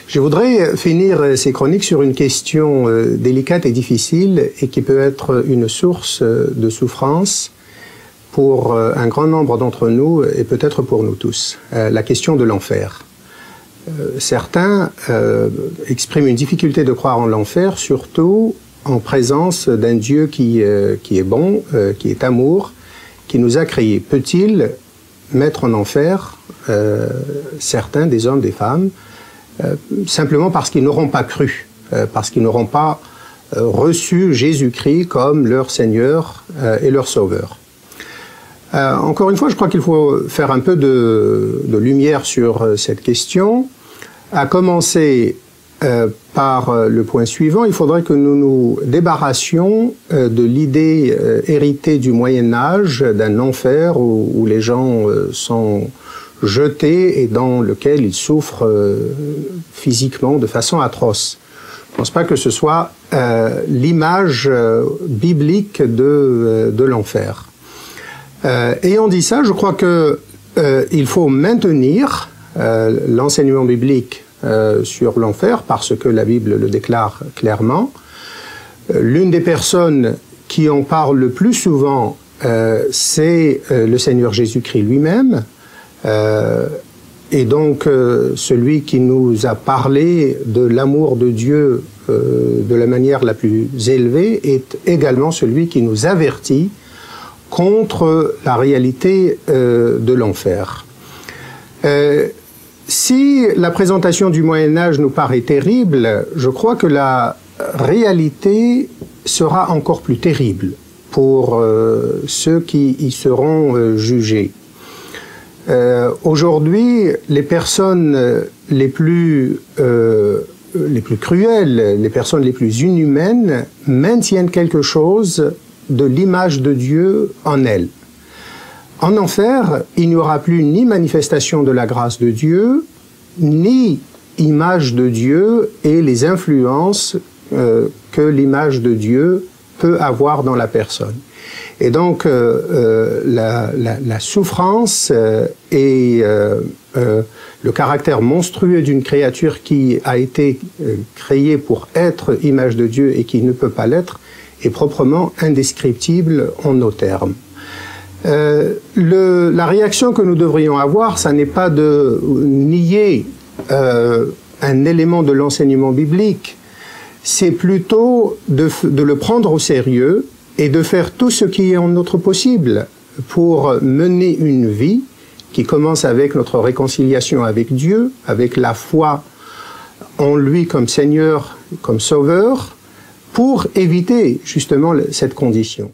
Je voudrais finir ces chroniques sur une question délicate et difficile et qui peut être une source de souffrance pour un grand nombre d'entre nous et peut-être pour nous tous. La question de l'enfer. Certains expriment une difficulté de croire en l'enfer, surtout en présence d'un Dieu qui est bon, qui est amour, qui nous a créés. Peut-il mettre en enfer certains des hommes, des femmes, simplement parce qu'ils n'auront pas cru, parce qu'ils n'auront pas reçu Jésus-Christ comme leur Seigneur et leur Sauveur. Encore une fois, je crois qu'il faut faire un peu de lumière sur cette question. À commencer par le point suivant, il faudrait que nous nous débarrassions de l'idée héritée du Moyen-Âge d'un enfer où les gens sont jetés et dans lequel ils souffrent physiquement de façon atroce. Je ne pense pas que ce soit l'image biblique de l'enfer. Ayant dit ça, je crois qu'il faut maintenir l'enseignement biblique sur l'enfer parce que la Bible le déclare clairement. L'une des personnes qui en parle le plus souvent, c'est le Seigneur Jésus-Christ lui-même. Et donc, celui qui nous a parlé de l'amour de Dieu de la manière la plus élevée est également celui qui nous avertit contre la réalité de l'enfer. Si la présentation du Moyen-Âge nous paraît terrible, je crois que la réalité sera encore plus terrible pour ceux qui y seront jugés. Aujourd'hui, les personnes les plus cruelles, les personnes les plus inhumaines maintiennent quelque chose de l'image de Dieu en elles. En enfer, il n'y aura plus ni manifestation de la grâce de Dieu, ni image de Dieu et les influences que l'image de Dieu peut avoir dans la personne. Et donc, la souffrance et le caractère monstrueux d'une créature qui a été créée pour être image de Dieu et qui ne peut pas l'être est proprement indescriptible en nos termes. La réaction que nous devrions avoir, ça n'est pas de nier un élément de l'enseignement biblique, c'est plutôt de le prendre au sérieux et de faire tout ce qui est en notre possible pour mener une vie qui commence avec notre réconciliation avec Dieu, avec la foi en lui comme Seigneur, comme Sauveur, pour éviter justement cette condition.